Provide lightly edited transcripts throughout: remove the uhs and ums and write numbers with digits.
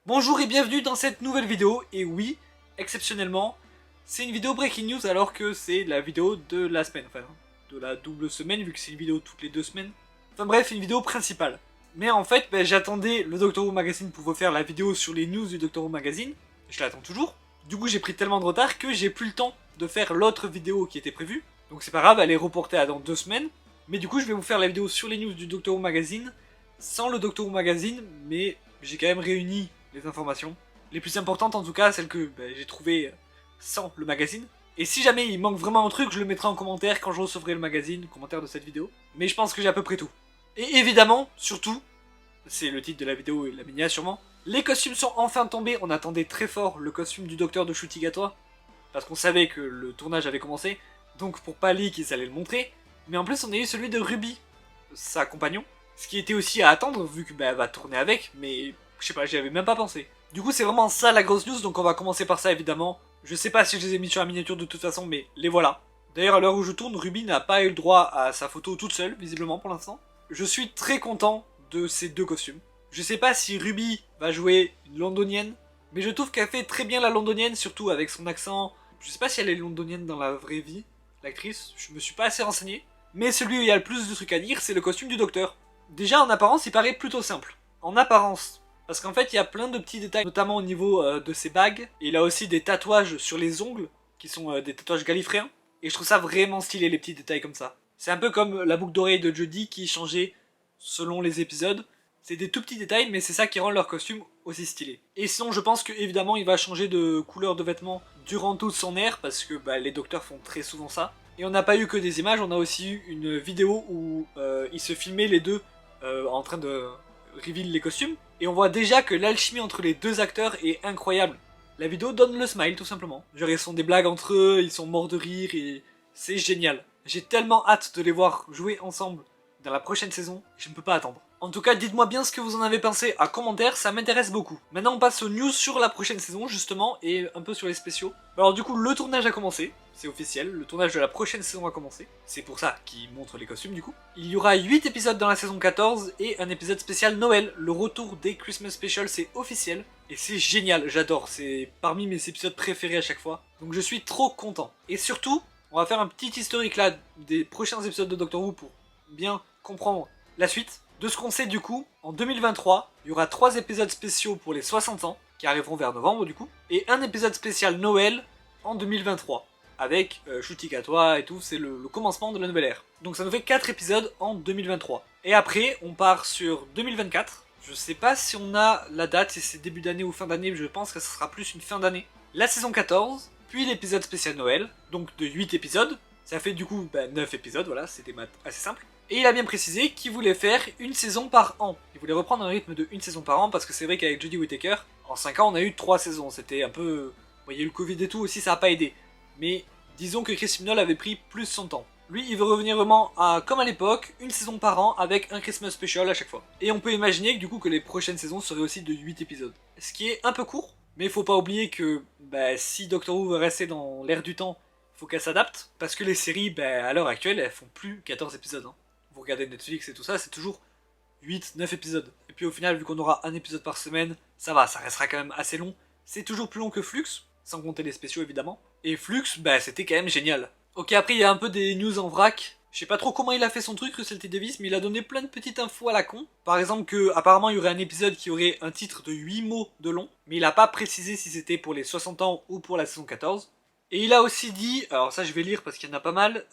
Bonjour et bienvenue dans cette nouvelle vidéo, et oui, exceptionnellement, c'est une vidéo breaking news alors que c'est la vidéo de la semaine, enfin, de la double semaine vu que c'est une vidéo toutes les 2 semaines. Enfin bref, une vidéo principale. Mais en fait, j'attendais le Doctor Who Magazine pour vous faire la vidéo sur les news du Doctor Who Magazine, je l'attends toujours. Du coup j'ai pris tellement de retard que j'ai plus le temps de faire l'autre vidéo qui était prévue, donc c'est pas grave, elle est reportée à dans 2 semaines. Mais du coup je vais vous faire la vidéo sur les news du Doctor Who Magazine, sans le Doctor Who Magazine, mais j'ai quand même réuni les informations. Les plus importantes en tout cas, celles que j'ai trouvées sans le magazine. Et si jamais il manque vraiment un truc, je le mettrai en commentaire quand je recevrai le magazine, commentaire de cette vidéo. Mais je pense que j'ai à peu près tout. Et évidemment, surtout, c'est le titre de la vidéo et la miniature sûrement, les costumes sont enfin tombés, on attendait très fort le costume du docteur de Shutigatoa, parce qu'on savait que le tournage avait commencé, donc pour pas leak ils allaient le montrer. Mais en plus on a eu celui de Ruby, sa compagnon, ce qui était aussi à attendre vu que elle va tourner avec, mais je sais pas, j'y avais même pas pensé. Du coup c'est vraiment ça la grosse news, donc on va commencer par ça évidemment. Je sais pas si je les ai mis sur la miniature de toute façon, mais les voilà. D'ailleurs à l'heure où je tourne, Ruby n'a pas eu le droit à sa photo toute seule, visiblement pour l'instant. Je suis très content de ces deux costumes. Je sais pas si Ruby va jouer une londonienne, mais je trouve qu'elle fait très bien la londonienne, surtout avec son accent. Je sais pas si elle est londonienne dans la vraie vie, l'actrice, je me suis pas assez renseigné. Mais celui où il y a le plus de trucs à dire, c'est le costume du docteur. Déjà en apparence, il paraît plutôt simple. En apparence. Parce qu'en fait, il y a plein de petits détails, notamment au niveau de ses bagues. Et il a aussi des tatouages sur les ongles, qui sont des tatouages gallifréens. Et je trouve ça vraiment stylé, les petits détails comme ça. C'est un peu comme la boucle d'oreille de Jodie qui changeait selon les épisodes. C'est des tout petits détails, mais c'est ça qui rend leur costume aussi stylé. Et sinon, je pense que évidemment, il va changer de couleur de vêtements durant toute son ère, parce que les docteurs font très souvent ça. Et on n'a pas eu que des images, on a aussi eu une vidéo où ils se filmaient les deux en train de reveal les costumes. Et on voit déjà que l'alchimie entre les deux acteurs est incroyable. La vidéo donne le smile tout simplement. Genre ils sont des blagues entre eux, ils sont morts de rire et c'est génial. J'ai tellement hâte de les voir jouer ensemble dans la prochaine saison, je ne peux pas attendre. En tout cas, dites-moi bien ce que vous en avez pensé en commentaire, ça m'intéresse beaucoup. Maintenant on passe aux news sur la prochaine saison justement, et un peu sur les spéciaux. Alors du coup, le tournage a commencé, c'est officiel, le tournage de la prochaine saison a commencé. C'est pour ça qu'ils montrent les costumes du coup. Il y aura 8 épisodes dans la saison 14, et un épisode spécial Noël. Le retour des Christmas Special, c'est officiel. Et c'est génial, j'adore, c'est parmi mes épisodes préférés à chaque fois. Donc je suis trop content. Et surtout, on va faire un petit historique là des prochains épisodes de Doctor Who pour bien comprendre la suite. De ce qu'on sait du coup, en 2023, il y aura 3 épisodes spéciaux pour les 60 ans, qui arriveront vers novembre du coup, et un épisode spécial Noël en 2023, avec Shutigatoa et tout, c'est le commencement de la nouvelle ère. Donc ça nous fait 4 épisodes en 2023. Et après, on part sur 2024, je sais pas si on a la date, si c'est début d'année ou fin d'année, mais je pense que ce sera plus une fin d'année. La saison 14, puis l'épisode spécial Noël, donc de 8 épisodes, ça fait du coup 9 épisodes, voilà, c'est des maths assez simples. Et il a bien précisé qu'il voulait faire une saison par an. Il voulait reprendre un rythme de une saison par an, parce que c'est vrai qu'avec Jodie Whittaker, en 5 ans on a eu 3 saisons, c'était un peu... Bon, il y a eu le Covid et tout aussi, ça a pas aidé. Mais disons que Chris Chibnall avait pris plus son temps. Lui, il veut revenir vraiment à, comme à l'époque, une saison par an avec un Christmas special à chaque fois. Et on peut imaginer que du coup que les prochaines saisons seraient aussi de 8 épisodes. Ce qui est un peu court, mais il faut pas oublier que si Doctor Who veut rester dans l'ère du temps, il faut qu'elle s'adapte, parce que les séries, à l'heure actuelle, elles font plus 14 épisodes. Hein. Vous regardez Netflix et tout ça, c'est toujours 8-9 épisodes. Et puis au final, vu qu'on aura un épisode par semaine, ça va, ça restera quand même assez long. C'est toujours plus long que Flux, sans compter les spéciaux évidemment. Et Flux, c'était quand même génial. Ok, après il y a un peu des news en vrac. Je sais pas trop comment il a fait son truc, Russell T Davies, mais il a donné plein de petites infos à la con. Par exemple que apparemment il y aurait un épisode qui aurait un titre de 8 mots de long, mais il a pas précisé si c'était pour les 60 ans ou pour la saison 14. Et il a aussi dit, alors ça je vais lire parce qu'il y en a pas mal,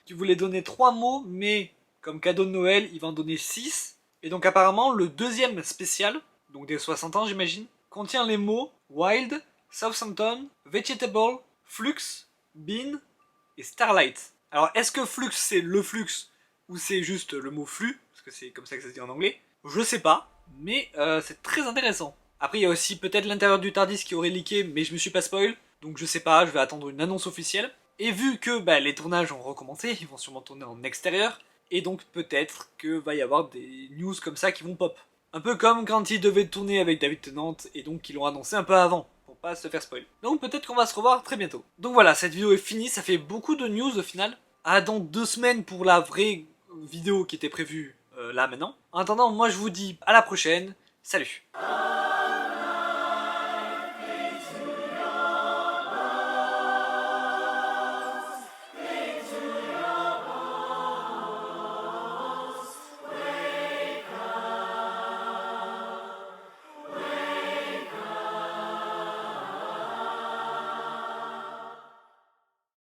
qu'il voulait donner 3 mots, mais comme cadeau de Noël, il va en donner 6. Et donc apparemment le deuxième spécial, donc des 60 ans j'imagine, contient les mots Wild, Southampton, Vegetable, Flux, Bean et Starlight. Alors est-ce que Flux c'est le flux ou c'est juste le mot flux, parce que c'est comme ça que ça se dit en anglais, je sais pas, mais c'est très intéressant. Après il y a aussi peut-être l'intérieur du TARDIS qui aurait leaké, mais je me suis pas spoil, donc je sais pas, je vais attendre une annonce officielle. Et vu que les tournages ont recommencé, ils vont sûrement tourner en extérieur, et donc peut-être que va y avoir des news comme ça qui vont pop. Un peu comme quand ils devaient tourner avec David Tennant, et donc ils l'ont annoncé un peu avant, pour pas se faire spoil. Donc peut-être qu'on va se revoir très bientôt. Donc voilà, cette vidéo est finie, ça fait beaucoup de news au final. À dans 2 semaines pour la vraie vidéo qui était prévue là maintenant. En attendant, moi je vous dis à la prochaine, salut.